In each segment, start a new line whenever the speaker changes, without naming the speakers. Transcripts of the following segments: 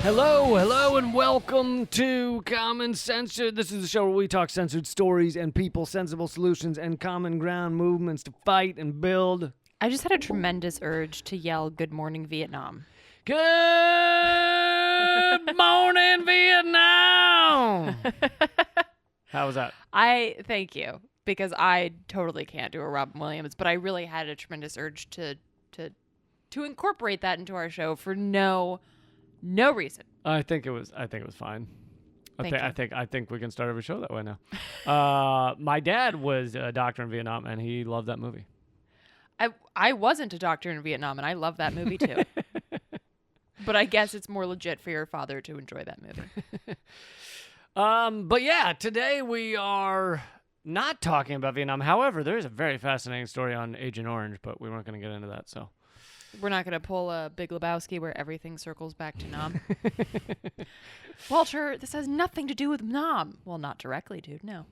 Hello, and welcome to Common Censored. This is the show where we talk censored stories and people, sensible solutions, and common ground movements to fight and build.
I just had a tremendous urge to yell, "Good morning, Vietnam."
Good morning, Vietnam! How was that?
Thank you, because I totally can't do a Robin Williams, but I really had a tremendous urge to incorporate that into our show for no reason.
I think it was fine. I think we can start every show that way now. My dad was a doctor in Vietnam, and he loved that movie.
I wasn't a doctor in Vietnam, and I love that movie too. But I guess it's more legit for your father to enjoy that movie.
But yeah, today we are not talking about Vietnam. However, there is a very fascinating story on Agent Orange, but we weren't going to get into that, so.
We're not going to pull a Big Lebowski where everything circles back to Nam. Walter, this has nothing to do with Nam. Well, not directly, dude, no.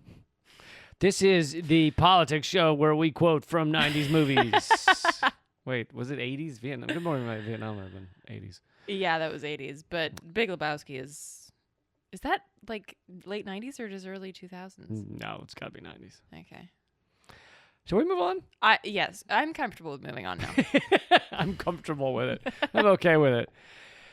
This is the politics show where we quote from 90s movies. Wait, was it 80s? Vietnam? Good morning, Vietnam might have been 80s.
Yeah, that was 80s, but Big Lebowski is that like late 90s or just early 2000s?
No, it's got to be 90s.
Okay.
Shall we move on?
Yes, I'm comfortable with moving on now.
I'm comfortable with it. I'm okay with it.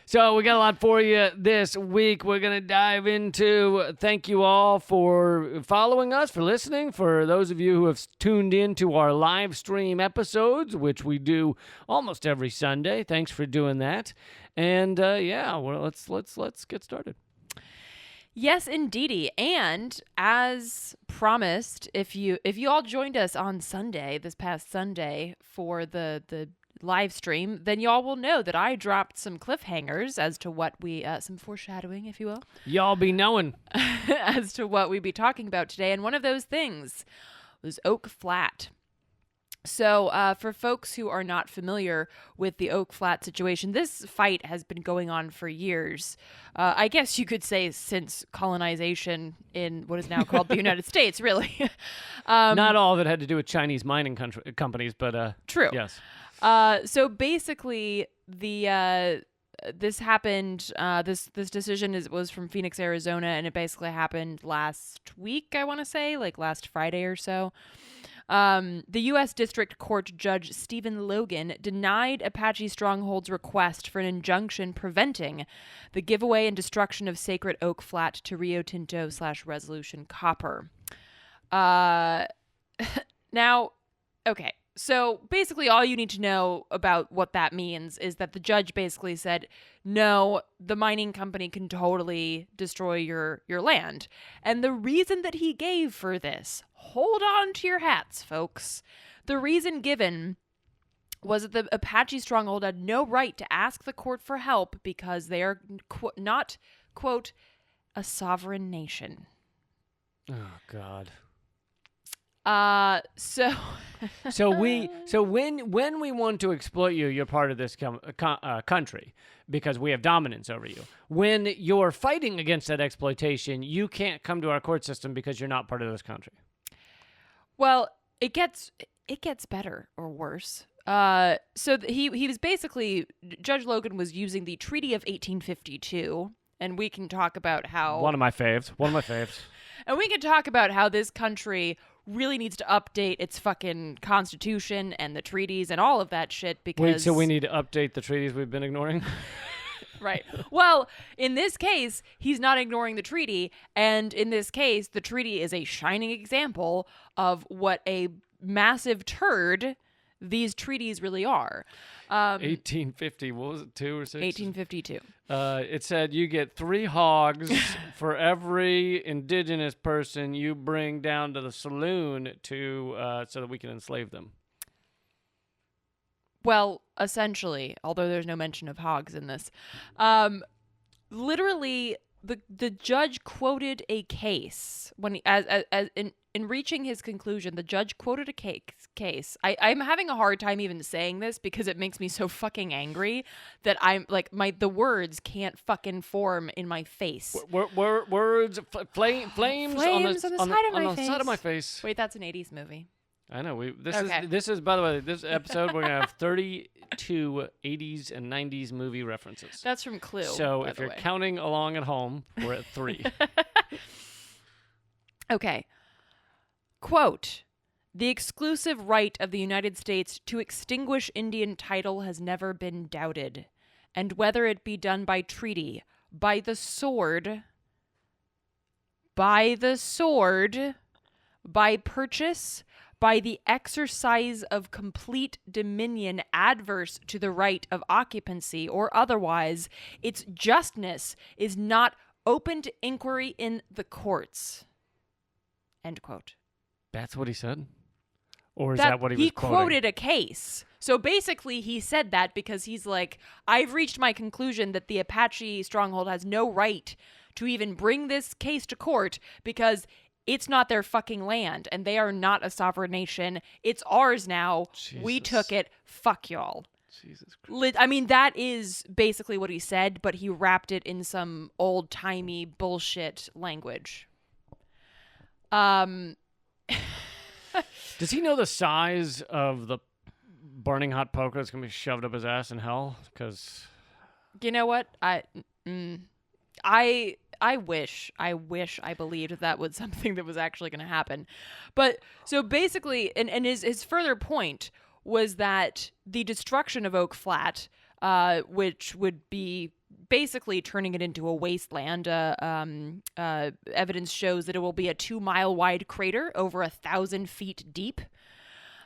So we got a lot for you this week. We're going to dive into, thank you all for following us, for listening, for those of you who have tuned in to our live stream episodes, which we do almost every Sunday. Thanks for doing that. And let's get started.
Yes, indeedy. And as promised, if you all joined us on Sunday, this past Sunday, for the live stream, then y'all will know that I dropped some cliffhangers as to what some foreshadowing, if you will.
Y'all be knowing.
As to what we'd be talking about today. And one of those things was Oak Flat. So for folks who are not familiar with the Oak Flat situation, this fight has been going on for years. I guess you could say since colonization in what is now called the United States, really.
Not all of it had to do with Chinese mining companies, but
true.
Yes.
So basically, this happened. This decision was from Phoenix, Arizona, and it basically happened last week. I want to say, like last Friday or so. The U.S. District Court Judge Stephen Logan denied Apache Stronghold's request for an injunction preventing the giveaway and destruction of sacred Oak Flat to Rio Tinto / Resolution Copper. Now, okay. So basically all you need to know about what that means is that the judge basically said, no, the mining company can totally destroy your land. And the reason that he gave for this, hold on to your hats, folks. The reason given was that the Apache Stronghold had no right to ask the court for help because they are not, quote, a sovereign nation.
Oh, God.
So
when we want to exploit you, you're part of this country because we have dominance over you. When you're fighting against that exploitation, you can't come to our court system because you're not part of this country.
Well, it gets better or worse. So he was basically, Judge Logan was using the Treaty of 1852, and we can talk about how
one of my faves.
And we can talk about how this country really needs to update its fucking constitution and the treaties and all of that shit because...
Wait, so we need to update the treaties we've been ignoring?
Right. Well, in this case, he's not ignoring the treaty. And in this case, the treaty is a shining example of what a massive turd these treaties really are.
1850, what was it, 2 or 6?
1852.
It said you get 3 hogs for every indigenous person you bring down to the saloon so that we can enslave them.
Well, essentially, although there's no mention of hogs in this, literally the judge quoted a case when he, as in reaching his conclusion. The judge quoted a case. I'm having a hard time even saying this because it makes me so fucking angry that I'm like the words can't fucking form in my face.
Words, flames on the side of my face.
Wait, that's an 80s movie.
I know.
Okay.
This is by the way, this episode we're gonna have 32 80s and 90s movie references.
That's from Clue.
So
by
if
the
you're
way.
counting along at home, we're at 3.
Okay. Quote, "The exclusive right of the United States to extinguish Indian title has never been doubted, and whether it be done by treaty, by the sword, by purchase, by the exercise of complete dominion adverse to the right of occupancy, or otherwise, its justness is not open to inquiry in the courts." End quote.
That's what he said? Or is that what he was quoting?
He quoted a case. So basically he said that because he's like, I've reached my conclusion that the Apache stronghold has no right to even bring this case to court because it's not their fucking land and they are not a sovereign nation. It's ours now.
Jesus.
We took it. Fuck y'all.
Jesus Christ.
I mean, that is basically what he said, but he wrapped it in some old-timey bullshit language.
Does he know the size of the burning hot poker that's going to be shoved up his ass in hell? Because...
You know what? I wish I believed that was something that was actually going to happen. But so basically, and his further point was that the destruction of Oak Flat, which would be basically turning it into a wasteland, evidence shows that it will be a 2-mile wide crater over 1,000 feet deep.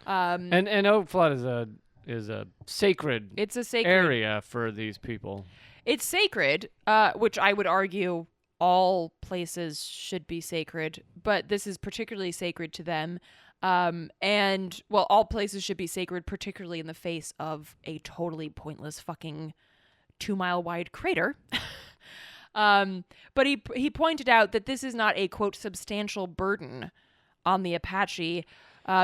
And Oak Flat is a sacred
It's a sacred
area for these people.
It's sacred, which I would argue all places should be sacred, but this is particularly sacred to them. And, well, all places should be sacred, particularly in the face of a totally pointless fucking 2-mile wide crater. But he pointed out that this is not a, quote, substantial burden on the Apache,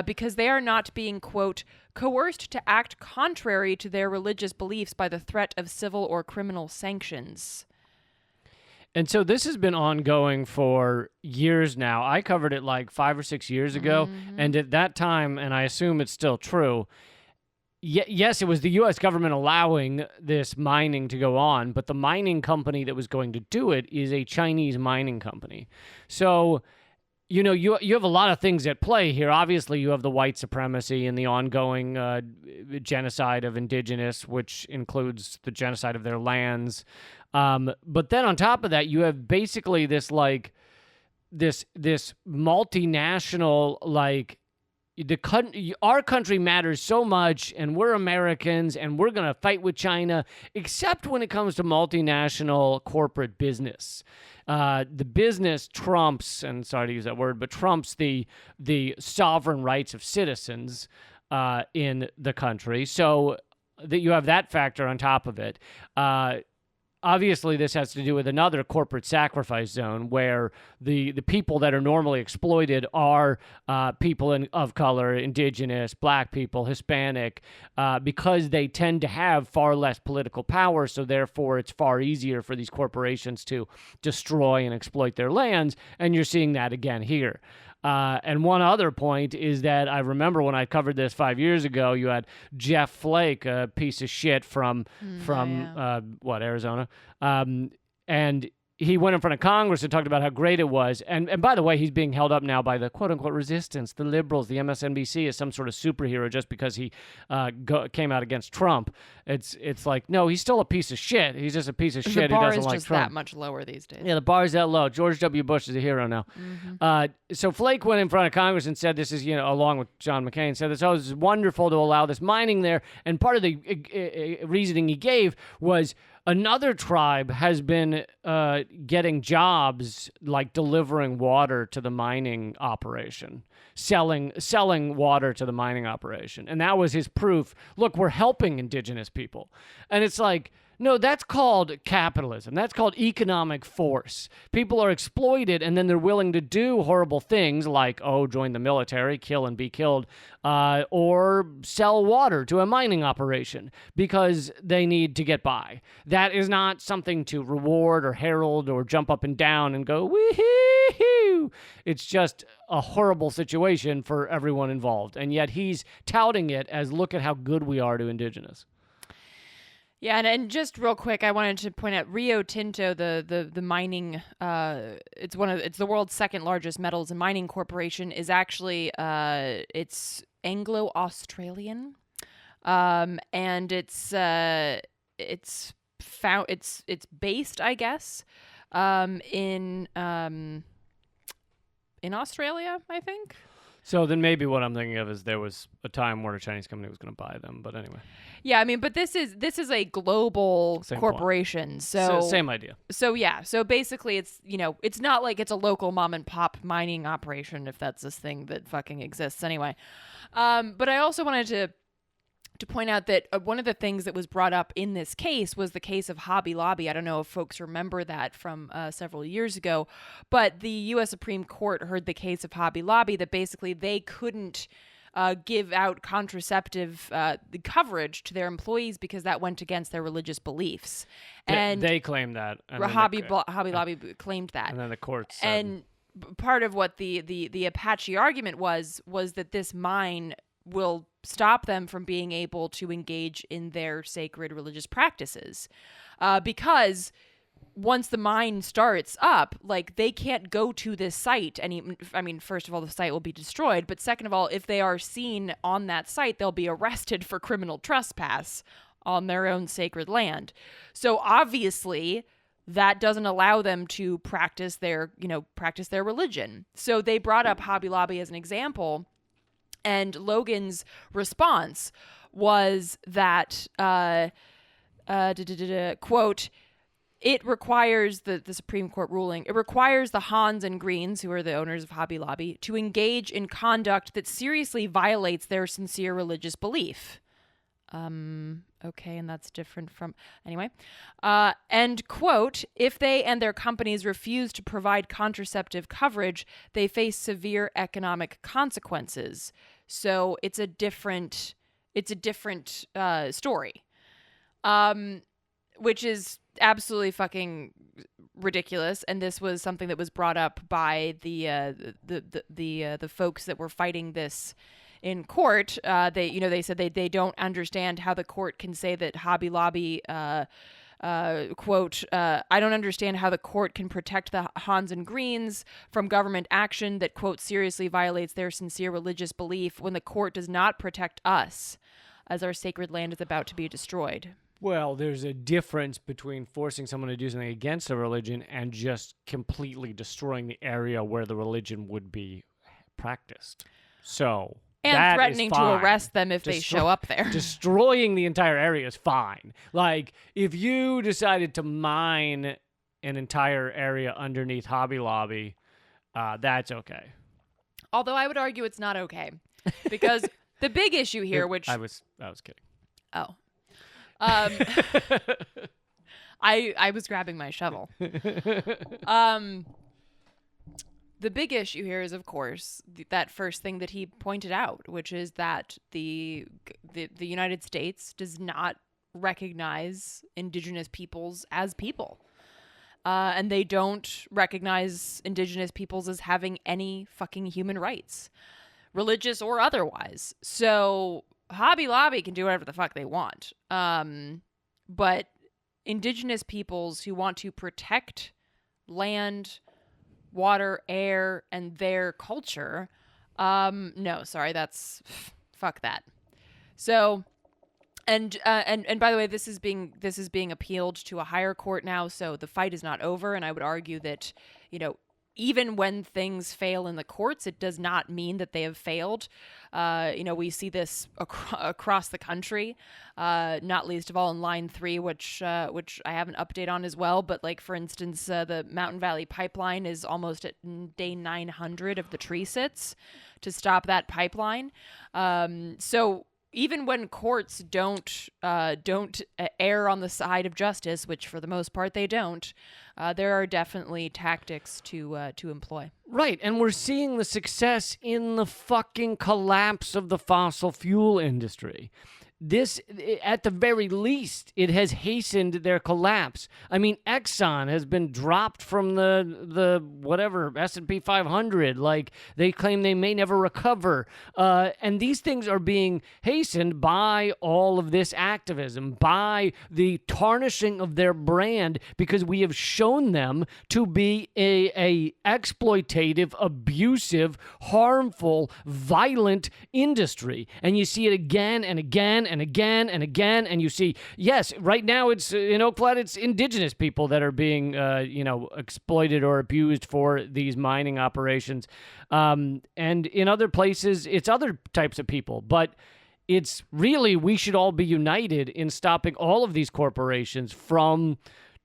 because they are not being, quote, coerced to act contrary to their religious beliefs by the threat of civil or criminal sanctions.
And so this has been ongoing for years now. I covered it like 5 or 6 years ago, and at that time, and I assume it's still true, yes, it was the U.S. government allowing this mining to go on, but the mining company that was going to do it is a Chinese mining company. So... You know, you have a lot of things at play here. Obviously, you have the white supremacy and the ongoing genocide of indigenous, which includes the genocide of their lands. But then on top of that, you have basically this multinational, like, our country matters so much, and we're Americans, and we're going to fight with China, except when it comes to multinational corporate business. The business trumps, and sorry to use that word, but trumps the sovereign rights of citizens in the country. So that you have that factor on top of it. Obviously, this has to do with another corporate sacrifice zone where the people that are normally exploited are people of color, indigenous, black people, Hispanic, because they tend to have far less political power, so therefore it's far easier for these corporations to destroy and exploit their lands, and you're seeing that again here. And one other point is that I remember when I covered this 5 years ago, you had Jeff Flake, a piece of shit from Arizona, and he went in front of Congress and talked about how great it was. And by the way, he's being held up now by the quote-unquote resistance, the liberals, the MSNBC, as some sort of superhero just because he came out against Trump. It's like, no, he's still a piece of shit. He's just a piece of shit who doesn't like Trump.
The bar is just that much lower these days.
Yeah, the bar is that low. George W. Bush is a hero now. So Flake went in front of Congress and said this is, along with John McCain, said this is wonderful to allow this mining there. And part of the reasoning he gave was another tribe has been getting jobs like delivering water to the mining operation, selling water to the mining operation. And that was his proof. Look, we're helping indigenous people. And it's like, no, that's called capitalism. That's called economic force. People are exploited, and then they're willing to do horrible things like, join the military, kill and be killed, or sell water to a mining operation because they need to get by. That is not something to reward or herald or jump up and down and go, wee-hee-hoo. woo. It's just a horrible situation for everyone involved. And yet he's touting it as, look at how good we are to indigenous.
Yeah, and just real quick, I wanted to point out Rio Tinto, the mining, it's the world's second largest metals and mining corporation, is actually it's Anglo-Australian, and it's based, I guess, in Australia, I think.
So then maybe what I'm thinking of is there was a time where a Chinese company was going to buy them, but anyway.
Yeah, I mean, but this is a global corporation, so
same idea.
So yeah, so basically, it's not like it's a local mom and pop mining operation, if that's this thing that fucking exists anyway. But I also wanted to point out that one of the things that was brought up in this case was the case of Hobby Lobby. I don't know if folks remember that from several years ago, but the U.S. Supreme Court heard the case of Hobby Lobby that basically they couldn't give out contraceptive coverage to their employees because that went against their religious beliefs. And
they claimed that. And
Hobby Lobby claimed that.
And then the courts said,
and part of what the Apache argument was that this mine will stop them from being able to engage in their sacred religious practices, because once the mine starts up, like, they can't go to this site. I mean, first of all, the site will be destroyed, but second of all, if they are seen on that site, they'll be arrested for criminal trespass on their own sacred land. So obviously, that doesn't allow them to practice their religion. So they brought up Hobby Lobby as an example. And Logan's response was that, quote, it requires the Supreme Court ruling. It requires the Hans and Greens, who are the owners of Hobby Lobby, to engage in conduct that seriously violates their sincere religious belief. Okay, and that's different from... Anyway. And, quote, if they and their companies refuse to provide contraceptive coverage, they face severe economic consequences. So it's a different story. Which is absolutely fucking ridiculous. And this was something that was brought up by the folks that were fighting this in court. They said they don't understand how the court can say that Hobby Lobby, quote, I don't understand how the court can protect the Hans and Greens from government action that, quote, seriously violates their sincere religious belief when the court does not protect us as our sacred land is about to be destroyed.
Well, there's a difference between forcing someone to do something against a religion and just completely destroying the area where the religion would be practiced. So...
And threatening to arrest them if they show up there.
Destroying the entire area is fine. Like, if you decided to mine an entire area underneath Hobby Lobby, that's okay.
Although I would argue it's not okay. Because the big issue here, which...
I was kidding.
Oh. I was grabbing my shovel. The big issue here is, of course, that first thing that he pointed out, which is that the United States does not recognize indigenous peoples as people. And they don't recognize indigenous peoples as having any fucking human rights, religious or otherwise. So Hobby Lobby can do whatever the fuck they want. But indigenous peoples who want to protect land, water, air, and their culture, no, sorry, fuck that. So, and by the way, this is being appealed to a higher court now, so the fight is not over. And I would argue that, even when things fail in the courts, it does not mean that they have failed. We see this across the country, not least of all in Line 3, which I have an update on as well. But, like, for instance, the Mountain Valley Pipeline is almost at day 900 of the tree sits to stop that pipeline. So even when courts don't err on the side of justice, which for the most part they don't, there are definitely tactics to employ.
Right, and we're seeing the success in the fucking collapse of the fossil fuel industry. this, at the very least, it has hastened their collapse. I mean, Exxon has been dropped from the whatever S&P 500. Like, they claim they may never recover. And these things are being hastened by all of this activism, by the tarnishing of their brand, because we have shown them to be a exploitative, abusive, harmful, violent industry. And you see it again and again and again and again, and you see, yes, right now it's in Oak Flat, it's indigenous people that are being, exploited or abused for these mining operations, and in other places, it's other types of people. But it's really, we should all be united in stopping all of these corporations from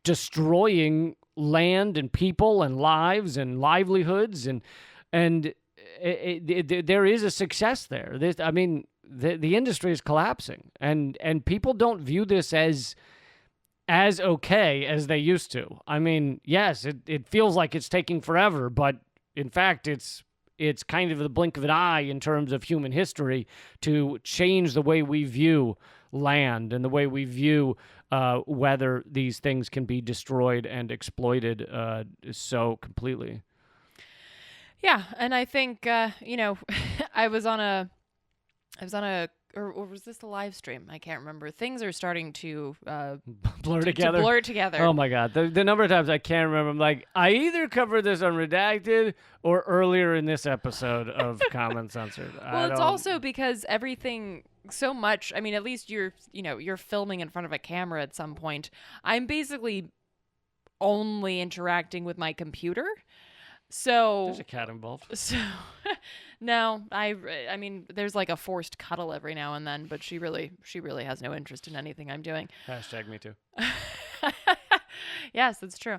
destroying land and people and lives and livelihoods, and there is a success there. The industry is collapsing, and people don't view this as okay as they used to. I mean, yes, it feels like it's taking forever, but in fact, it's kind of the blink of an eye in terms of human history to change the way we view land and the way we view whether these things can be destroyed and exploited so completely.
Yeah, and I think I was on a or was this a live stream? I can't remember. Things are starting to
blur together. Oh my God. The number of times I can't remember. I'm like, I either covered this on Redacted or earlier in this episode of Common Censored.
Well, it's also because everything so much, I mean, at least you're filming in front of a camera at some point. I'm basically only interacting with my computer. So
there's a cat involved.
So no, I mean, there's like a forced cuddle every now and then, but she really has no interest in anything I'm doing.
Hashtag me too.
Yes, that's true.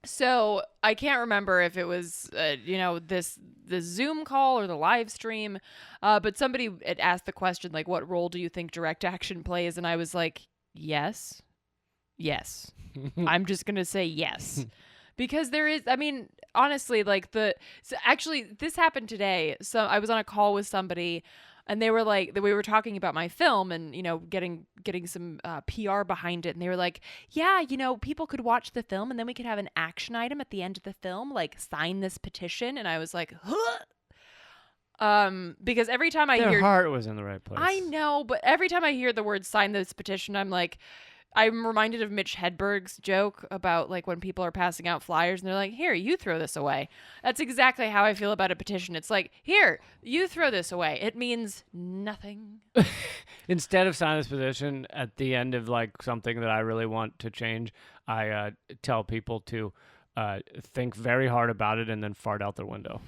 So I can't remember if it was this Zoom call or the live stream, but somebody had asked the question, like, what role do you think direct action plays? And I was like, yes. I'm just gonna say yes. Because there is, I mean, honestly, like actually, this happened today. So I was on a call with somebody, and they were like, we were talking about my film and, getting some PR behind it. And they were like, yeah, people could watch the film and then we could have an action item at the end of the film, like sign this petition. And I was like, huh? Because every time I hear,
their heart was in the right place.
I know, but every time I hear the word sign this petition, I'm reminded of Mitch Hedberg's joke about like when people are passing out flyers and they're like, here, you throw this away. That's exactly how I feel about a petition. It's like, here, you throw this away. It means nothing.
Instead of signing this petition at the end of like something that I really want to change, I tell people to think very hard about it and then fart out their window.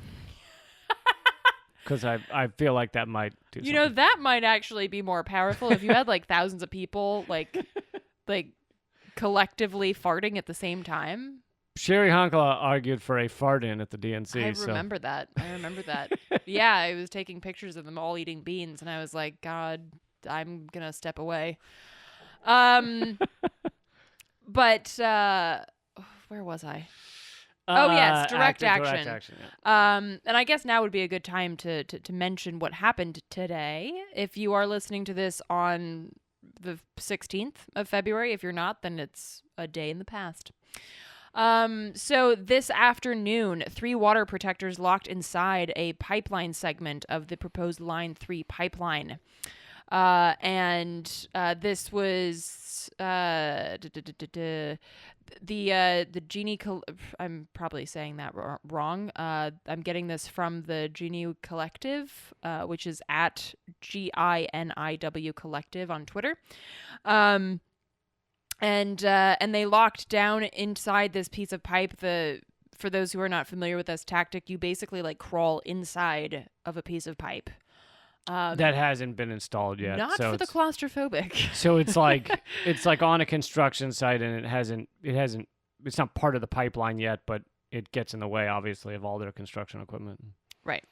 Because I feel like that might do something.
That might actually be more powerful if you had like thousands of people like collectively farting at the same time.
Sherry Honkala argued for a fart-in at the DNC.
I remember that. Yeah, I was taking pictures of them all eating beans, and I was like, God, I'm going to step away. But where was I? Oh, yes, direct action.
Direct action, yeah.
And I guess now would be a good time to mention what happened today. If you are listening to this on the 16th of February. If you're not, then it's a day in the past. So this afternoon, 3 water protectors locked inside a pipeline segment of the proposed Line 3 pipeline. And this was the Genie. I'm probably saying that wrong. I'm getting this from the Genie Collective, which is at GINIW Collective on Twitter. And they locked down inside this piece of pipe. For those who are not familiar with this tactic, you basically like crawl inside of a piece of pipe.
That hasn't been installed yet.
Not
so
for the claustrophobic.
So it's like on a construction site, and it's not part of the pipeline yet, but it gets in the way, obviously, of all their construction equipment.
Right.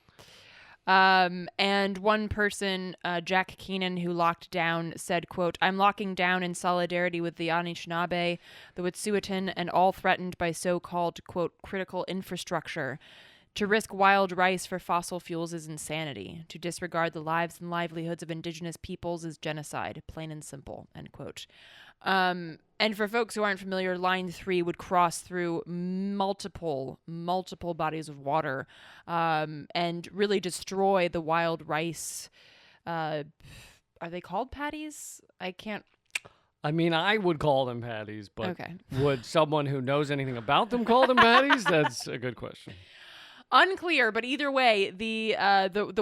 And one person, Jack Keenan, who locked down, said, quote, "I'm locking down in solidarity with the Anishinaabe, the Wet'suwet'en, and all threatened by so-called, quote, critical infrastructure. To risk wild rice for fossil fuels is insanity. To disregard the lives and livelihoods of indigenous peoples is genocide, plain and simple, end quote. And for folks who aren't familiar, Line 3 would cross through multiple bodies of water and really destroy the wild rice. Are they called paddies?
I mean, I would call them patties, but
Okay.
would someone who knows anything about them call them patties? That's a good question.
Unclear, but either way, the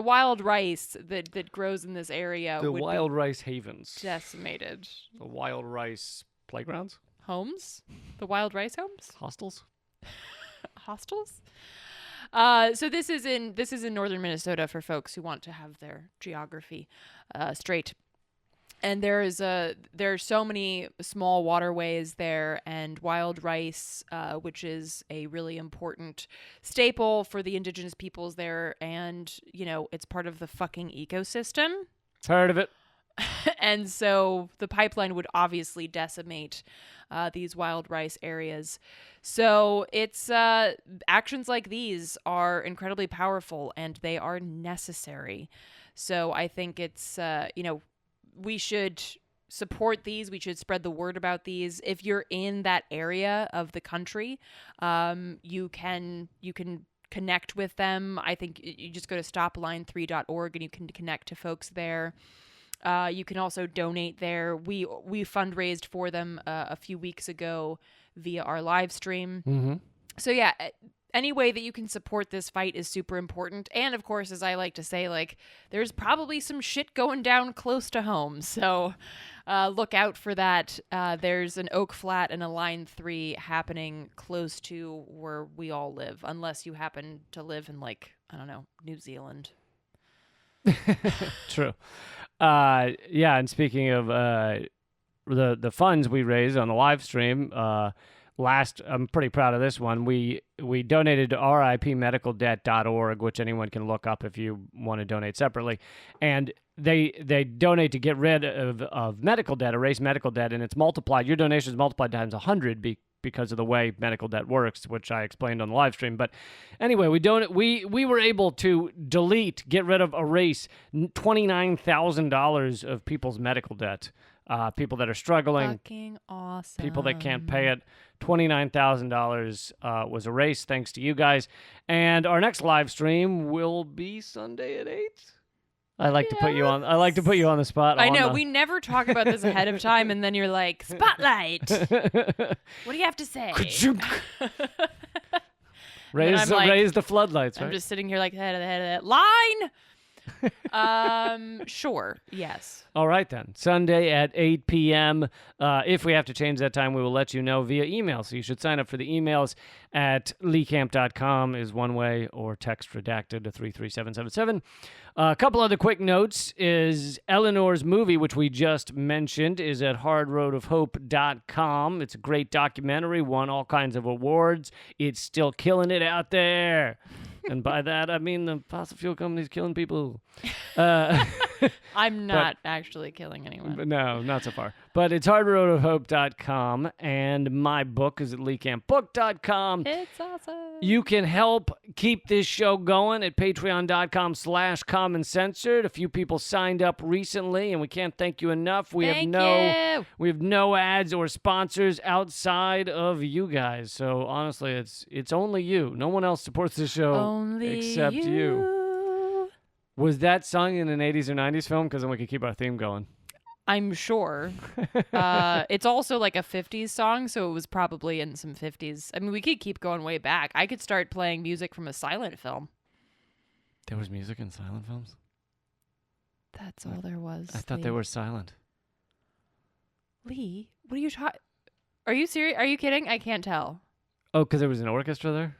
wild rice that grows in this area
The
would
wild
be
rice havens.
decimated.
The wild rice playgrounds?
Homes? The wild rice homes?
Hostels?
Hostels? So this is in northern Minnesota for folks who want to have their geography straight. And there are so many small waterways there, and wild rice, which is a really important staple for the indigenous peoples there, and it's part of the fucking ecosystem.
Heard of it.
And so the pipeline would obviously decimate these wild rice areas. So it's actions like these are incredibly powerful, and they are necessary. So I think it's we should support these. We should spread the word about these. If you're in that area of the country, you can connect with them. I think you just go to stopline3.org and you can connect to folks there. You can also donate there. We fundraised for them a few weeks ago via our live stream.
Mm-hmm.
So yeah, any way that you can support this fight is super important. And of course, as I like to say, like, there's probably some shit going down close to home. So look out for that. There's an Oak Flat and a Line 3 happening close to where we all live, unless you happen to live in, like, I don't know, New Zealand.
True. Yeah, and speaking of the funds we raised on the live stream, I'm pretty proud of this one. We donated to ripmedicaldebt.org, which anyone can look up if you want to donate separately. And they donate to get rid of medical debt, erase medical debt, and it's multiplied. Your donation is multiplied times 100 because of the way medical debt works, which I explained on the live stream. But anyway, we were able to get rid of, erase $29,000 of people's medical debt. People that are struggling,
Fucking awesome.
people that can't pay it. $29,000 was erased thanks to you guys. And our next live stream will be Sunday at 8. I like to put you on the spot.
I know we never talk about this ahead of time, and then you're like, "Spotlight! What do you have to say?"
raise the floodlights. Right?
I'm just sitting here like head of that line. Sure. Yes.
All right, then. Sunday at 8 p.m. If we have to change that time, we will let you know via email. So you should sign up for the emails at leecamp.com is one way, or text redacted to 33777. A couple other quick notes is Eleanor's movie, which we just mentioned, is at hardroadofhope.com. It's a great documentary, won all kinds of awards. It's still killing it out there. And by that, I mean the fossil fuel company's killing people.
I'm not actually killing anyone.
No, not so far. But it's hardroadofhope.com, and my book is at leecampbook.com.
It's awesome.
You can help keep this show going at patreon.com/commoncensored. A few people signed up recently, and we can't thank you enough. We have no ads or sponsors outside of you guys. So honestly, it's only you. No one else supports this show except you. Was that sung in an 80s or 90s film? Because then we could keep our theme going.
I'm sure. It's also like a 50s song, so it was probably in some 50s. I mean, we could keep going way back. I could start playing music from a silent film.
There was music in silent films?
That's all there was.
I thought they were silent.
Lee, what are you talking? Are you serious? Are you kidding? I can't tell.
Oh, because there was an orchestra there?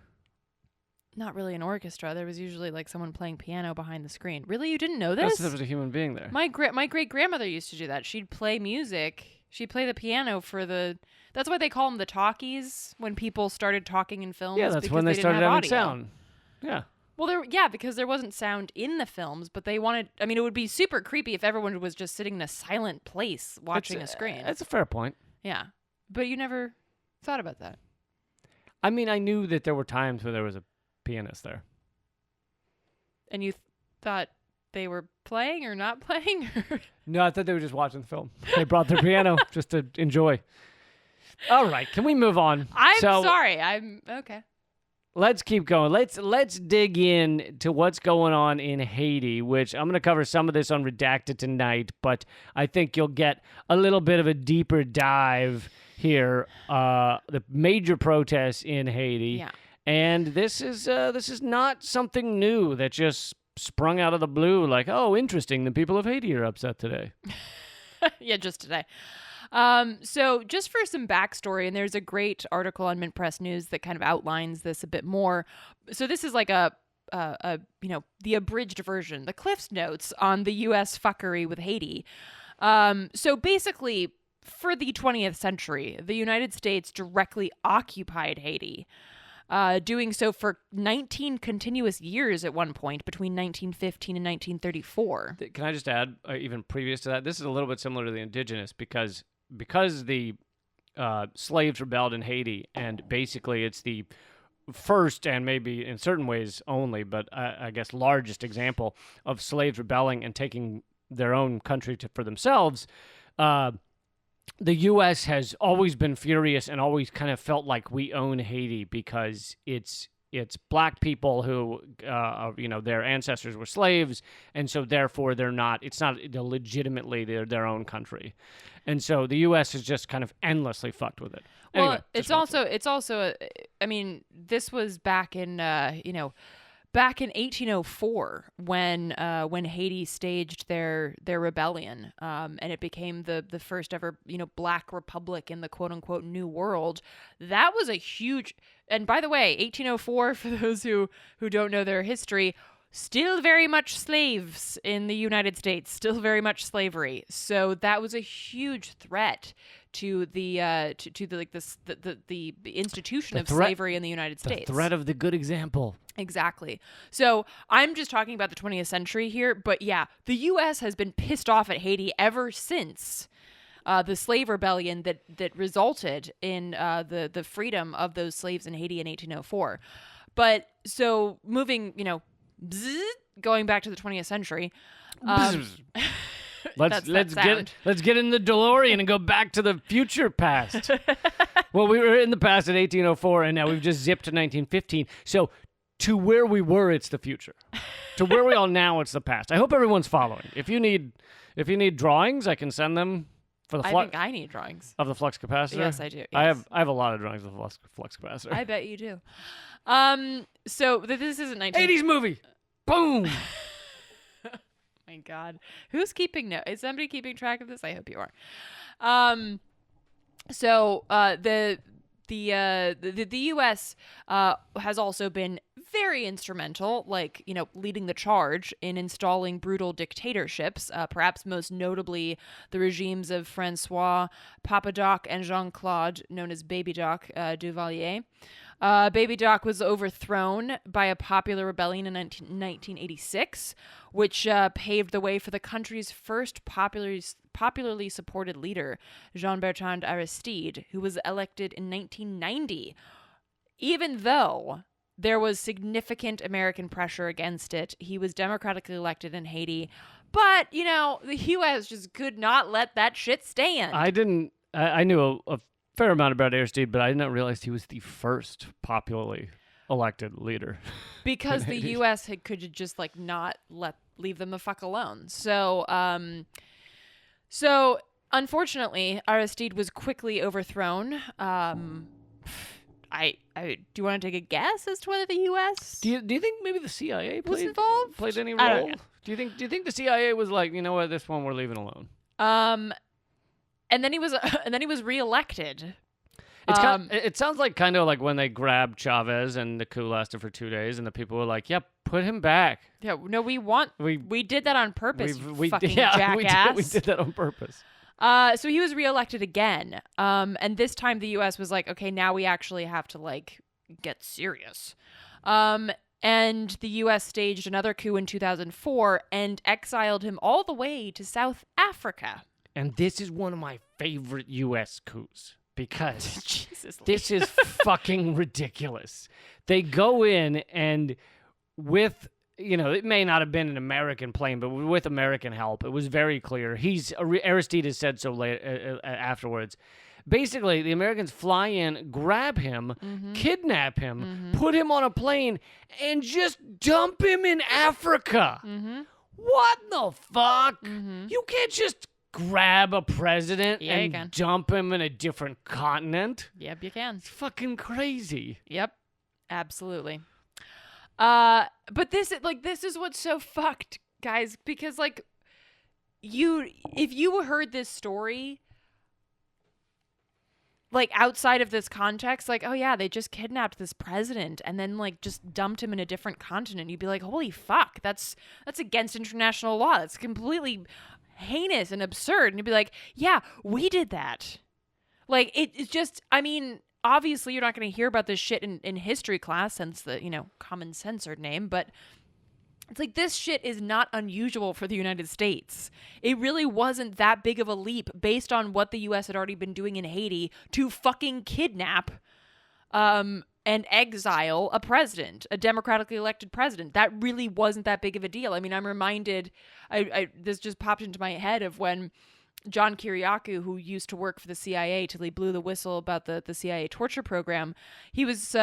Not really an orchestra. There was usually like someone playing piano behind the screen. Really? You didn't know this?
There was a human being there.
My great-grandmother used to do that. She'd play music. She'd play the piano for the... That's why they call them the talkies, when people started talking in films.
Yeah, that's when they started having sound. Yeah.
Well, because there wasn't sound in the films, but they wanted... I mean, it would be super creepy if everyone was just sitting in a silent place watching a screen.
That's a fair point.
Yeah. But you never thought about that.
I mean, I knew that there were times where there was a pianist there.
And you thought they were playing or not playing?
No, I thought they were just watching the film. They brought their piano just to enjoy. All right, can we move on?
I'm sorry. I'm okay.
Let's keep going. Let's dig in to what's going on in Haiti, which I'm going to cover some of this on Redacted tonight, but I think you'll get a little bit of a deeper dive here. The major protests in Haiti.
Yeah.
And this is not something new that just sprung out of the blue like, oh, interesting, the people of Haiti are upset today.
Yeah, just today. So just for some backstory, and there's a great article on Mint Press News that kind of outlines this a bit more. So this is like a the abridged version, the Cliff's Notes on the U.S. fuckery with Haiti. So basically, for the 20th century, the United States directly occupied Haiti. Doing so for 19 continuous years at one point between 1915 and 1934.
Can I just add, even previous to that, this is a little bit similar to the indigenous because the slaves rebelled in Haiti, and basically it's the first and maybe in certain ways only, but I guess largest example of slaves rebelling and taking their own country for themselves. The U.S. has always been furious and always kind of felt like we own Haiti because it's black people who, their ancestors were slaves, and so therefore it's not legitimately their own country, and so the U.S. has just kind of endlessly fucked with it.
Well,
anyway,
it's also, I mean, this was back in 1804 when Haiti staged their rebellion, and it became the first ever black republic in the quote unquote New World. That was a huge. And by the way, 1804, for those who don't know their history, still very much slaves in the United States, still very much slavery. So that was a huge threat to the institution of slavery in the United States.
The threat of the good example.
Exactly. So I'm just talking about the 20th century here, but yeah, the U.S. has been pissed off at Haiti ever since the slave rebellion that resulted in the freedom of those slaves in Haiti in 1804. But so moving, going back to the 20th century.
Let's get in the DeLorean and go back to the future past. Well, we were in the past at 1804, and now we've just zipped to 1915. So to where we were, it's the future. To where we are now, it's the past. I hope everyone's following. If you need drawings, I can send them for the.
I think I need drawings
of the flux capacitor.
Yes, I do. Yes.
I have a lot of drawings of the flux capacitor.
I bet you do. So this isn't
80s movie. Boom.
My God, who's keeping note? Is somebody keeping track of this? I hope you are. So the U.S. Has also been very instrumental, leading the charge in installing brutal dictatorships, perhaps most notably the regimes of Francois Papadoc and Jean-Claude, known as Baby Doc Duvalier. Baby Doc was overthrown by a popular rebellion in 1986, which paved the way for the country's first popularly supported leader, Jean-Bertrand Aristide, who was elected in 1990. Even though there was significant American pressure against it, he was democratically elected in Haiti. But, the U.S. just could not let that shit stand.
I knew a fair amount about Aristide, but I didn't realize he was the first popularly elected leader.
Because the U.S. could just not leave them the fuck alone. So unfortunately, Aristide was quickly overthrown. Do you want to take a guess as to whether the U.S.
Do you think maybe the CIA
was involved?
Played any
I don't
role?
know.
Do you think the CIA was like, you know what, this one we're leaving alone?
And then he was reelected.
It sounds like kind of like when they grabbed Chavez and the coup lasted for 2 days, and the people were like, "Yep, put him back."
Yeah, no, we did that on purpose. You fucking jackass.
We did that on purpose.
So he was reelected again. And this time the U.S. was like, okay, now we actually have to get serious. And the U.S. staged another coup in 2004 and exiled him all the way to South Africa.
And this is one of my favorite U.S. coups because
this
is fucking ridiculous. They go in and with it may not have been an American plane, but with American help, it was very clear. Aristide said so afterwards. Basically, the Americans fly in, grab him, kidnap him, put him on a plane, and just dump him in Africa. What the fuck? You can't just grab a president and dump him in a different continent.
Yep, you can.
It's fucking crazy.
Yep, absolutely. But this is what's so fucked, guys, because like if you heard this story like outside of this context, like, oh yeah, they just kidnapped this president and then like just dumped him in a different continent, you'd be like, holy fuck, that's against international law. That's completely heinous and absurd. And you'd be like, yeah, we did that. Like it's just, I mean, obviously you're not going to hear about this shit in history class, since the, common censored name, but it's like this shit is not unusual for the United States. It really wasn't that big of a leap based on what the U.S. had already been doing in Haiti to fucking kidnap and exile a president, a democratically elected president. That really wasn't that big of a deal. I mean, I'm reminded, this just popped into my head of when John Kiriakou, who used to work for the CIA till he blew the whistle about the CIA torture program, he was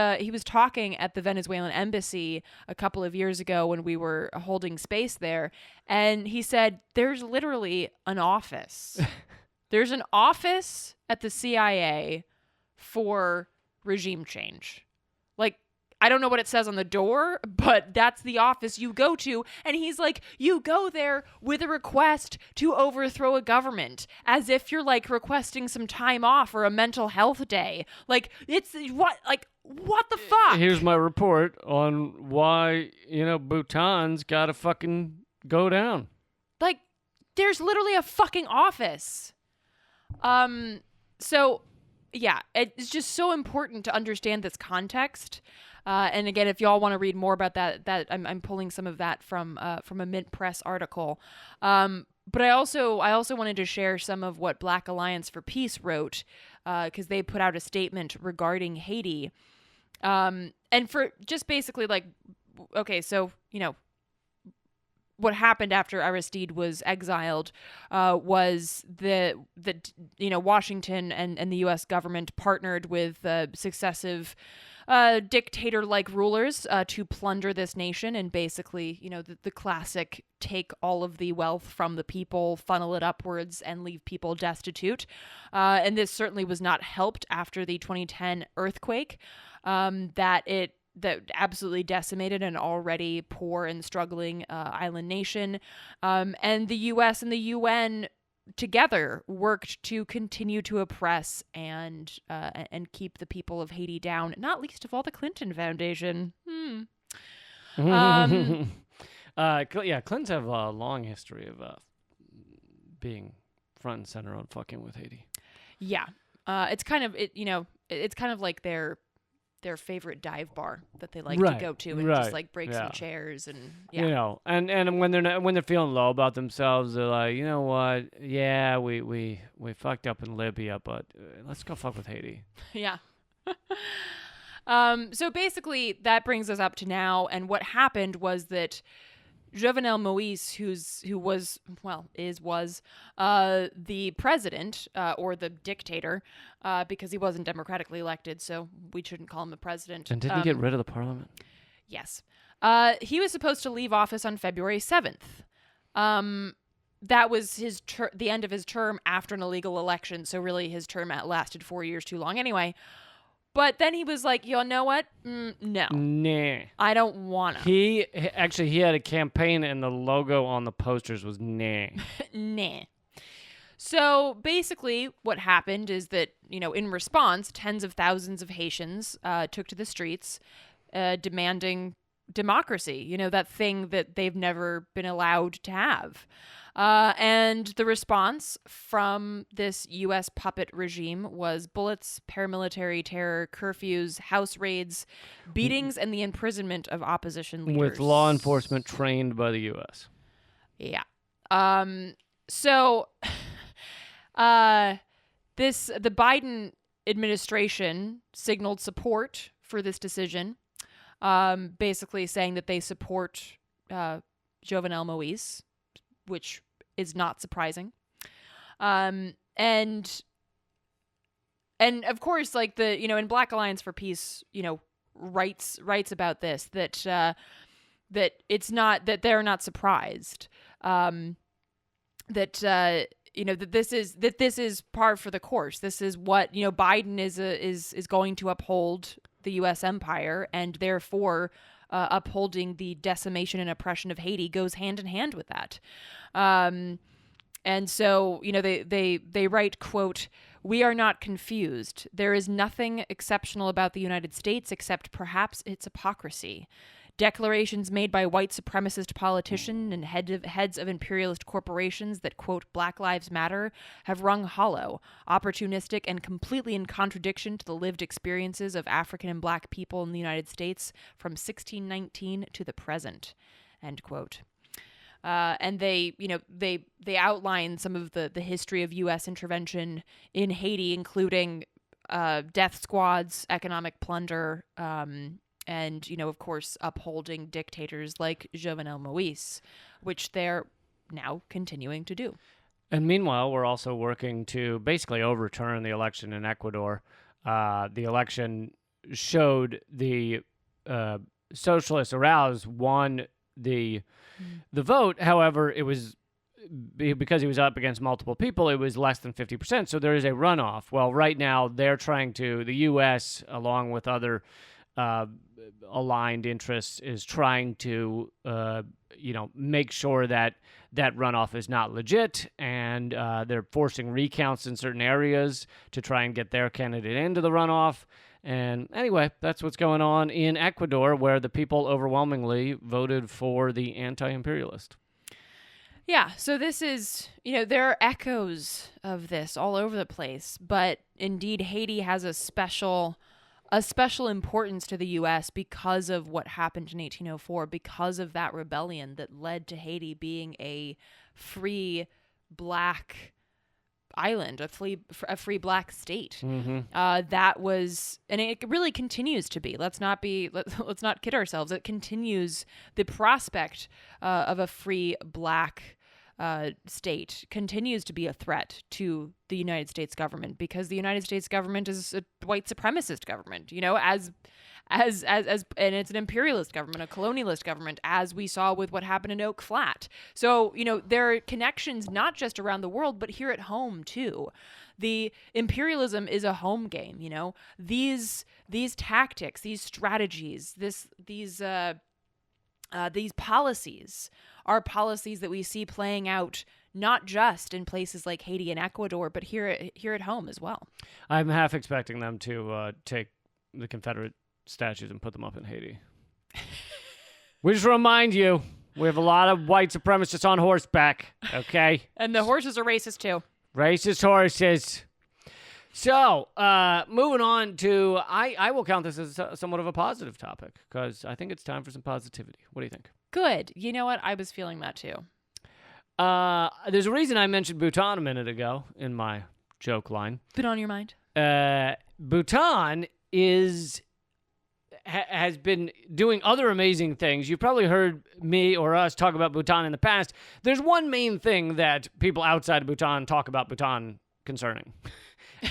talking at the Venezuelan embassy a couple of years ago when we were holding space there, and he said, there's literally an office. There's an office at the CIA for regime change. Like, I don't know what it says on the door, but that's the office you go to. And he's like, you go there with a request to overthrow a government, as if you're like requesting some time off or a mental health day. Like, it's what the fuck?
Here's my report on why, Bhutan's gotta fucking go down.
Like, there's literally a fucking office. So yeah, it's just so important to understand this context. And again, if y'all want to read more about that I'm pulling some of that from a Mint Press article. But I also wanted to share some of what Black Alliance for Peace wrote, because they put out a statement regarding Haiti. And for just basically like, okay, so, what happened after Aristide was exiled was the Washington and the U.S. government partnered with successive dictator-like rulers to plunder this nation, and basically, the classic take all of the wealth from the people, funnel it upwards, and leave people destitute. And this certainly was not helped after the 2010 earthquake that absolutely decimated an already poor and struggling island nation. And the U.S. and the UN together worked to continue to oppress and keep the people of Haiti down, not least of all the Clinton Foundation.
Clintons have a long history of being front and center on fucking with Haiti.
Yeah. It's kind of like their favorite dive bar that they like to go to and just like break some chairs and
and when they're feeling low about themselves, they're like, you know what? Yeah, we fucked up in Libya, but let's go fuck with Haiti.
Yeah. So basically that brings us up to now, and what happened was that Jovenel Moïse, who was the president or the dictator, because he wasn't democratically elected, so we shouldn't call him a president.
And didn't he get rid of the parliament?
Yes. He was supposed to leave office on February 7th. That was the end of his term after an illegal election, so really his term lasted 4 years too long anyway. But then he was like, you know what? No.
Nah.
I don't want to.
He had a campaign, and the logo on the posters was nah.
Nah. So basically what happened is that, in response, tens of thousands of Haitians took to the streets demanding democracy, that thing that they've never been allowed to have. And the response from this U.S. puppet regime was bullets, paramilitary terror, curfews, house raids, beatings, and the imprisonment of opposition leaders.
With law enforcement trained by the U.S.
Yeah. So the Biden administration signaled support for this decision, basically saying that they support Jovenel Moise, which is not surprising. And of course, like in Black Alliance for Peace, writes about this, that it's not, that they're not surprised, that this is par for the course. This is what, Biden is going to uphold the U.S. empire, and therefore upholding the decimation and oppression of Haiti goes hand in hand with that. And so, they write, quote, "We are not confused. There is nothing exceptional about the United States except perhaps its hypocrisy. Declarations made by white supremacist politicians and heads of imperialist corporations that, quote, Black Lives Matter have rung hollow, opportunistic, and completely in contradiction to the lived experiences of African and Black people in the United States from 1619 to the present," end quote. And they outline some of the history of U.S. intervention in Haiti, including death squads, economic plunder, and, of course, upholding dictators like Jovenel Moise, which they're now continuing to do.
And meanwhile, we're also working to basically overturn the election in Ecuador. The election showed the socialists aroused won the vote. However, it was because he was up against multiple people, it was less than 50%. So there is a runoff. Well, right now they're trying to, the U.S., along with other aligned interests, is trying to, make sure that runoff is not legit, and they're forcing recounts in certain areas to try and get their candidate into the runoff. And anyway, that's what's going on in Ecuador, where the people overwhelmingly voted for the anti-imperialist.
Yeah, so this is, there are echoes of this all over the place, but indeed Haiti has a special importance to the U.S. because of what happened in 1804, because of that rebellion that led to Haiti being a free Black island, a free Black state.
Mm-hmm.
That was, and it really continues to be. Let's not kid ourselves. It continues, the prospect of a free Black state continues to be a threat to the United States government, because the United States government is a white supremacist government, as and it's an imperialist government, a colonialist government, as we saw with what happened in Oak Flat. So, there are connections not just around the world, but here at home too. The imperialism is a home game, These tactics, these strategies, these policies are policies that we see playing out not just in places like Haiti and Ecuador, but here at home as well.
I'm half expecting them to take the Confederate statues and put them up in Haiti. We just remind you, we have a lot of white supremacists on horseback, okay?
And the horses are racist too.
Racist horses. So, moving on to, I will count this as somewhat of a positive topic, because I think it's time for some positivity. What do you think?
Good. You know what? I was feeling that too.
There's a reason I mentioned Bhutan a minute ago in my joke line.
Been on your mind?
Bhutan has been doing other amazing things. You've probably heard me or us talk about Bhutan in the past. There's one main thing that people outside of Bhutan talk about Bhutan concerning.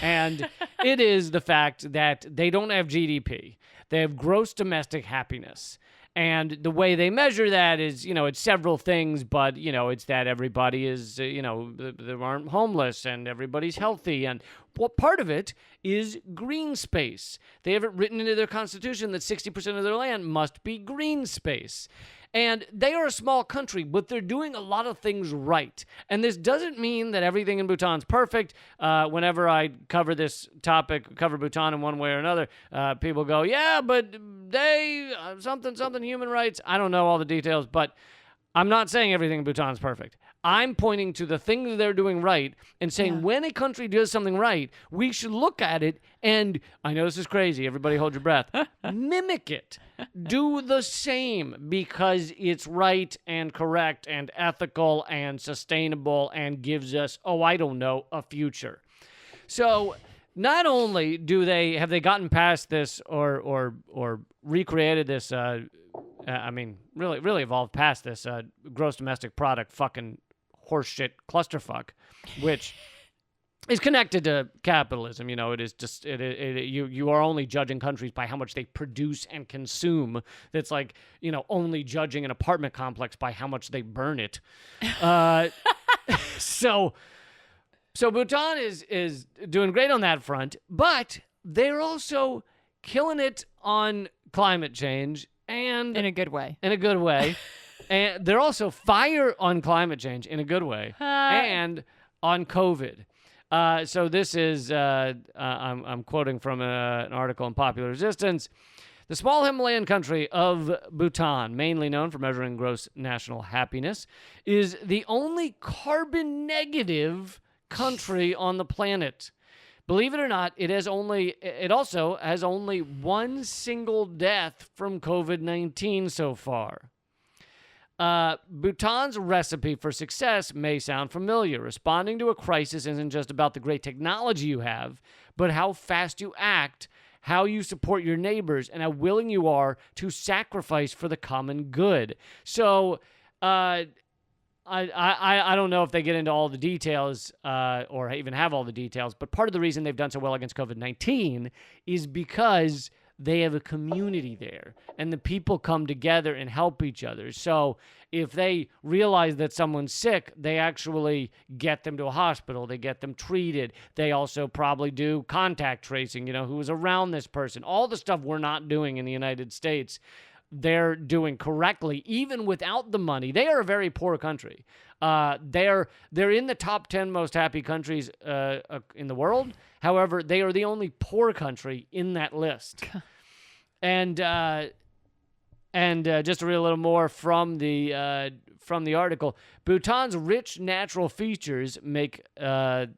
And it is the fact that they don't have GDP. They have gross domestic happiness. And the way they measure that is, it's several things, but, it's that everybody is, they aren't homeless and everybody's healthy. And what part of it is green space. They have it written into their constitution that 60% of their land must be green space. And they are a small country, but they're doing a lot of things right. And this doesn't mean that everything in Bhutan's perfect. Whenever I cover this topic, cover Bhutan in one way or another, people go, yeah, but they, something human rights. I don't know all the details, but I'm not saying everything in Bhutan is perfect. I'm pointing to the things they're doing right and saying when a country does something right, we should look at it and, I know this is crazy, everybody hold your breath, mimic it. Do the same because it's right and correct and ethical and sustainable and gives us, a future. So not only have they gotten past this or recreated this I mean, really evolved past this gross domestic product fucking horseshit clusterfuck, which is connected to capitalism. It is just you are only judging countries by how much they produce and consume. That's like only judging an apartment complex by how much they burn it. So Bhutan is doing great on that front, but they're also killing it on climate change and
In a good way.
And they're also fire on climate change in a good way and on COVID. So this is, I'm quoting from an article in Popular Resistance. The small Himalayan country of Bhutan, mainly known for measuring gross national happiness, is the only carbon negative country on the planet. Believe it or not, it also has only one single death from COVID-19 so far. Bhutan's recipe for success may sound familiar. Responding to a crisis isn't just about the great technology you have, but how fast you act, how you support your neighbors, and how willing you are to sacrifice for the common good. So, I don't know if they get into all the details or even have all the details, but part of the reason they've done so well against COVID-19 is because they have a community there, and the people come together and help each other. So if they realize that someone's sick, they actually get them to a hospital. They get them treated. They also probably do contact tracing, who was around this person. All the stuff we're not doing in the United States, they're doing correctly, even without the money. They are a very poor country. They're in the top 10 most happy countries in the world. However, they are the only poor country in that list. And just to read a little more from the article, Bhutan's rich natural features make that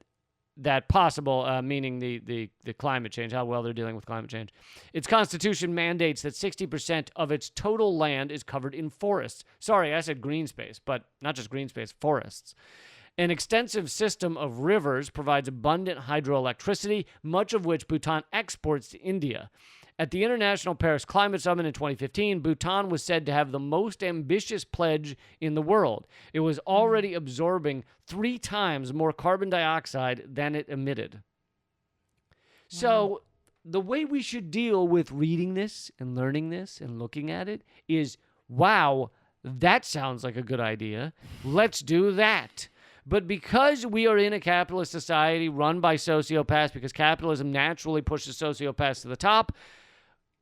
possible, meaning the climate change, how well they're dealing with climate change. Its constitution mandates that 60% of its total land is covered in forests. Sorry, I said green space, but not just green space, forests. An extensive system of rivers provides abundant hydroelectricity, much of which Bhutan exports to India. At the International Paris Climate Summit in 2015, Bhutan was said to have the most ambitious pledge in the world. It was already absorbing 3 times more carbon dioxide than it emitted. Wow. So the way we should deal with reading this and learning this and looking at it is, wow, that sounds like a good idea. Let's do that. But because we are in a capitalist society run by sociopaths, because capitalism naturally pushes sociopaths to the top,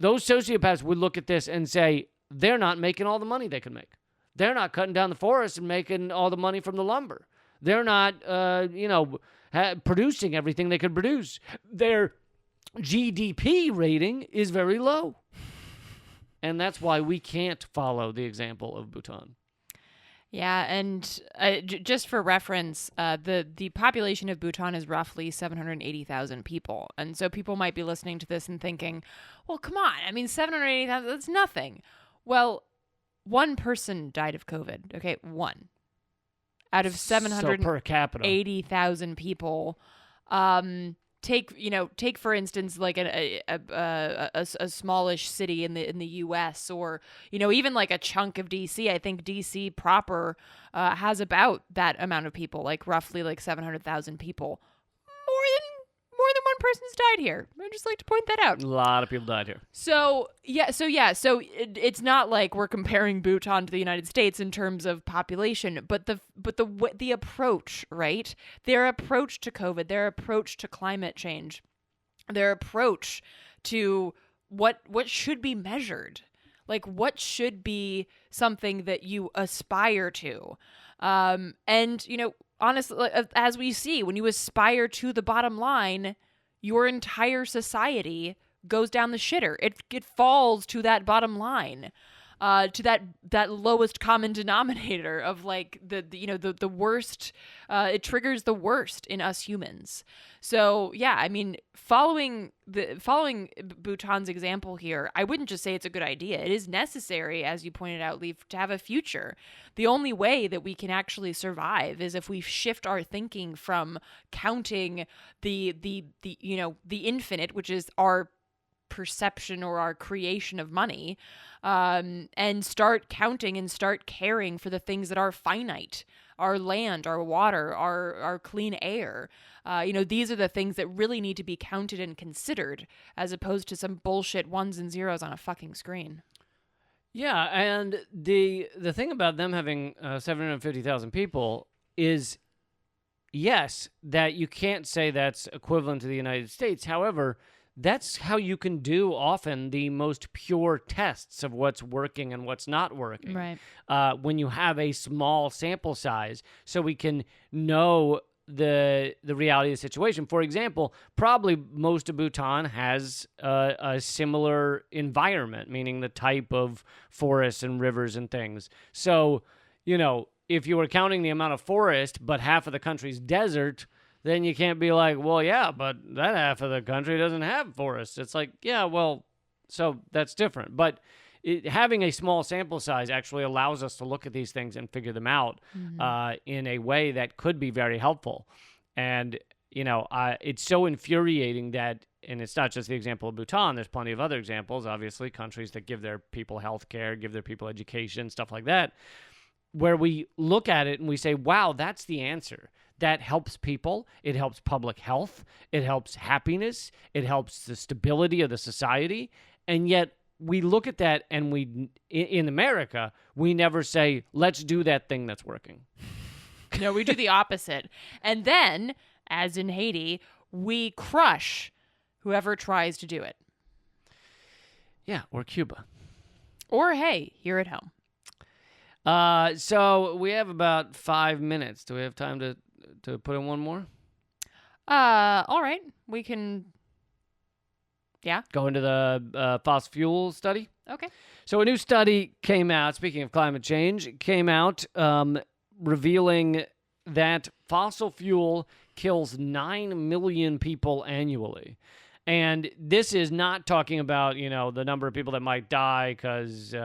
those sociopaths would look at this and say, they're not making all the money they can make. They're not cutting down the forest and making all the money from the lumber. They're not, producing everything they could produce. Their GDP rating is very low. And that's why we can't follow the example of Bhutan.
Yeah, and just for reference, the population of Bhutan is roughly 780,000 people. And so people might be listening to this and thinking, well, come on. I mean, 780,000, that's nothing. Well, one person died of COVID. Okay, one. Out of 780,000 people. Take for instance, like a smallish city in the U.S. or even like a chunk of D.C. I think D.C. proper has about that amount of people, like roughly like 700,000 people. More than one person's died here. I'd just like to point that out.
A lot of people died here.
So it's not like we're comparing Bhutan to the United States in terms of population, but the approach, right? Their approach to COVID, their approach to climate change, their approach to what should be measured, like what should be something that you aspire to, and honestly, as we see, when you aspire to the bottom line, your entire society goes down the shitter. It falls to that bottom line, to that lowest common denominator of like the worst. It triggers the worst in us humans. So yeah, I mean, following Bhutan's example here, I wouldn't just say it's a good idea. It is necessary, as you pointed out, Leaf, to have a future. The only way that we can actually survive is if we shift our thinking from counting the infinite, which is our perception or our creation of money, and start counting and start caring for the things that are finite. Our land, our water, our clean air. These are the things that really need to be counted and considered, as opposed to some bullshit ones and zeros on a fucking screen.
Yeah, and the thing about them having 750,000 people is, yes, that you can't say that's equivalent to the United States. However, that's how you can do often the most pure tests of what's working and what's not working.
Right.
When you have a small sample size, so we can know the reality of the situation. For example, probably most of Bhutan has a similar environment, meaning the type of forests and rivers and things. So, if you were counting the amount of forest, but half of the country's desert, then you can't be like, well, yeah, but that half of the country doesn't have forests. It's like, yeah, well, so that's different. But having a small sample size actually allows us to look at these things and figure them out in a way that could be very helpful. And, it's so infuriating that, and it's not just the example of Bhutan, there's plenty of other examples, obviously, countries that give their people health care, give their people education, stuff like that, where we look at it and we say, wow, that's the answer. That helps people. It helps public health. It helps happiness. It helps the stability of the society. And yet we look at that and in America, we never say, let's do that thing that's working.
No, we do the opposite. And then, as in Haiti, we crush whoever tries to do it.
Yeah, or Cuba.
Or, hey, here at home.
So we have about 5 minutes. Do we have time to put in one more?
All right. We can,
go into the fossil fuel study.
Okay.
So a new study came out, speaking of climate change, revealing that fossil fuel kills 9 million people annually. And this is not talking about, the number of people that might die because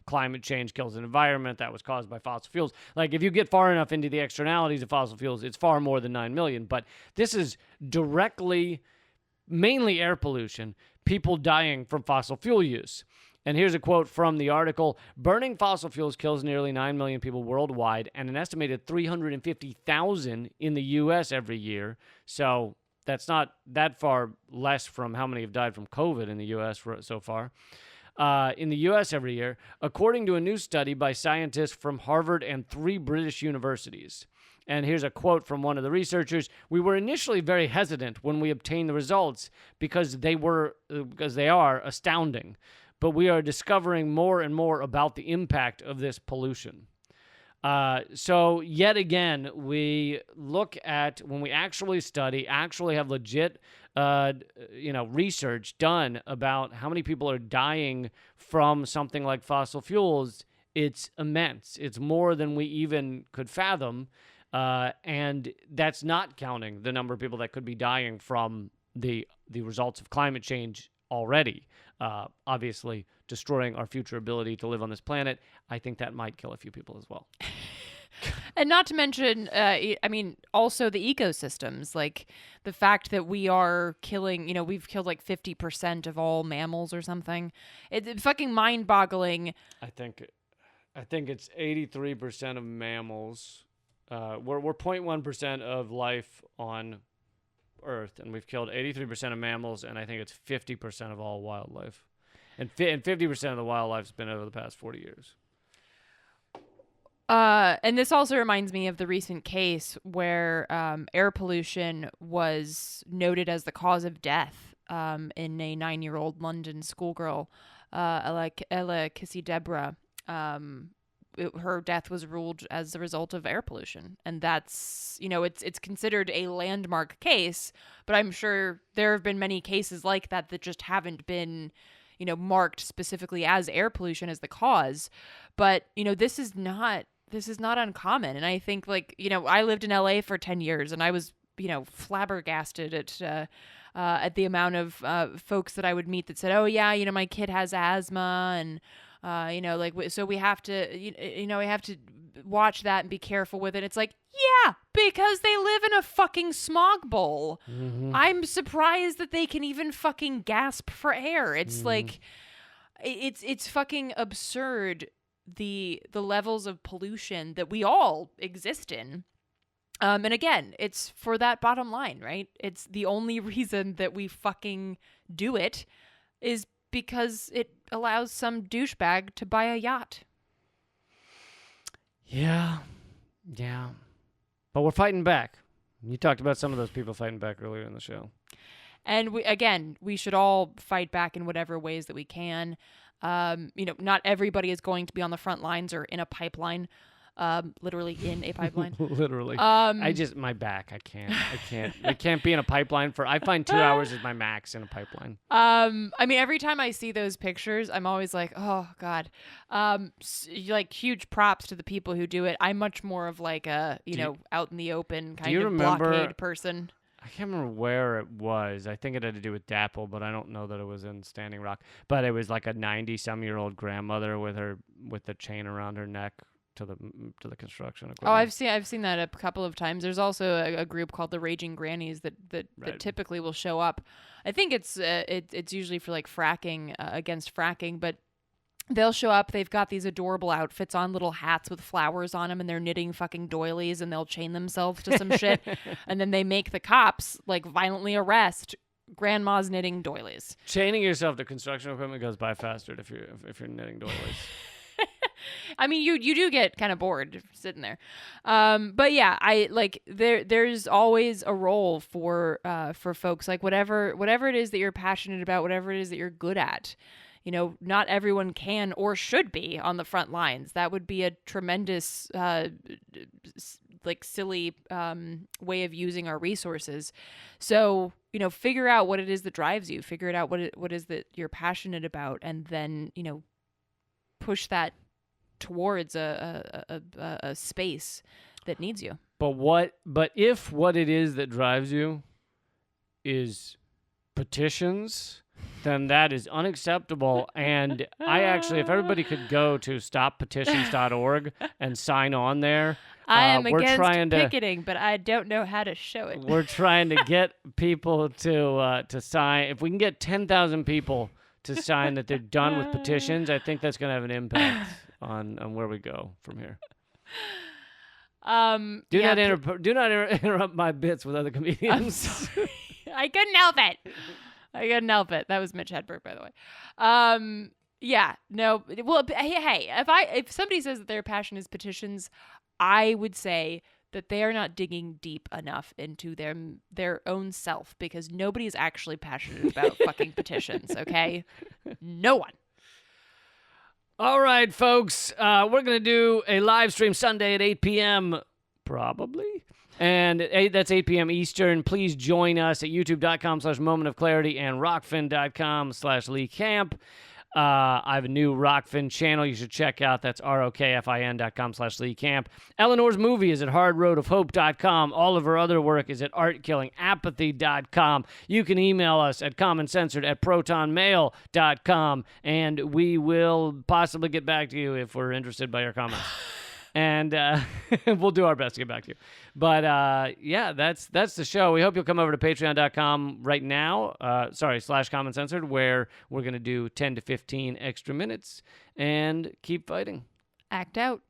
climate change kills an environment that was caused by fossil fuels. Like, if you get far enough into the externalities of fossil fuels, it's far more than 9 million. But this is directly, mainly air pollution, people dying from fossil fuel use. And here's a quote from the article. Burning fossil fuels kills nearly 9 million people worldwide and an estimated 350,000 in the U.S. every year. So that's not that far less from how many have died from COVID in the U.S. so far. In the U.S. every year, according to a new study by scientists from Harvard and 3 British universities. And here's a quote from one of the researchers. We were initially very hesitant when we obtained the results because they are astounding. But we are discovering more and more about the impact of this pollution. So yet again, we look at when we actually study, actually have legit research done about how many people are dying from something like fossil fuels. It's immense. It's more than we even could fathom. And that's not counting the number of people that could be dying from the results of climate change already. Obviously, destroying our future ability to live on this planet. I think that might kill a few people as well.
And not to mention, also the ecosystems, like the fact that we are killing, we've killed like 50% of all mammals or something. It's fucking mind-boggling.
I think it's 83% of mammals. We're 0.1% of life on Earth, and we've killed 83% of mammals, and I think it's 50% of all wildlife. And 50% of the wildlife's been over the past 40 years.
And this also reminds me of the recent case where air pollution was noted as the cause of death in a 9-year-old London schoolgirl, Ella Kissy Deborah. Her death was ruled as a result of air pollution. And that's, it's considered a landmark case, but I'm sure there have been many cases like that just haven't been, marked specifically as air pollution as the cause. But, this is not uncommon. And I think I lived in LA for 10 years and I was, flabbergasted at the amount of folks that I would meet that said, oh yeah, my kid has asthma and, so we have to, we have to watch that and be careful with it. It's like, yeah, because they live in a fucking smog bowl. I'm surprised that they can even fucking gasp for air. It's like, it's fucking absurd, the levels of pollution that we all exist in. And again, it's for that bottom line, right? It's the only reason that we fucking do it is because it allows some douchebag to buy a yacht.
Yeah. But we're fighting back. You talked about some of those people fighting back earlier in the show.
And we should all fight back in whatever ways that we can. Not everybody is going to be on the front lines or in a pipeline. Literally in a pipeline.
Literally. My back. I can't be in a pipeline I find 2 hours is my max in a pipeline.
Every time I see those pictures, I'm always like, oh God. Like huge props to the people who do it. I'm much more of like a, out in the open kind of blockade person.
I can't remember where it was. I think it had to do with Dapple, but I don't know that it was in Standing Rock. But it was like a 90-some-year-old grandmother with the chain around her neck to the construction equipment.
Oh, I've seen that a couple of times. There's also a group called the Raging Grannies that typically will show up. I think it's usually for like fracking, against fracking, but they'll show up. They've got these adorable outfits on, little hats with flowers on them, and they're knitting fucking doilies, and they'll chain themselves to some shit, and then they make the cops like violently arrest grandma's knitting doilies.
Chaining yourself to construction equipment goes by faster if you're knitting doilies.
I mean, you do get kind of bored sitting there, but yeah, there's always a role for folks, like whatever it is that you're passionate about, whatever it is that you're good at. Not everyone can or should be on the front lines. That would be a tremendous, silly way of using our resources. So figure out what it is that drives you. Figure it out what it is that you're passionate about, and then push that towards a space that needs you.
But if what it is that drives you is petitions, then that is unacceptable. And if everybody could go to stoppetitions.org and sign on there.
I am against picketing, but I don't know how to show it.
We're trying to get people to sign. If we can get 10,000 people to sign that they're done with petitions, I think that's going to have an impact on where we go from here. Do not interrupt my bits with other comedians.
I'm sorry. I couldn't help it. That was Mitch Hedberg, by the way. Yeah, no. Well, hey, if somebody says that their passion is petitions, I would say that they are not digging deep enough into their own self, because nobody is actually passionate about fucking petitions, okay? No one.
All right, folks. We're going to do a live stream Sunday at 8 p.m., probably. And that's 8 p.m. Eastern. Please join us at youtube.com/momentofclarity and rockfin.com/Lee Camp. I have a new Rockfin channel you should check out. That's rokfin.com/Lee Camp. Eleanor's movie is at hardroadofhope.com. All of her other work is at artkillingapathy.com. You can email us at commoncensored@protonmail.com, and we will possibly get back to you if we're interested by your comments. And we'll do our best to get back to you. But yeah, that's the show. We hope you'll come over to patreon.com right now, /commoncensored, where we're going to do 10 to 15 extra minutes and keep fighting.
Act out.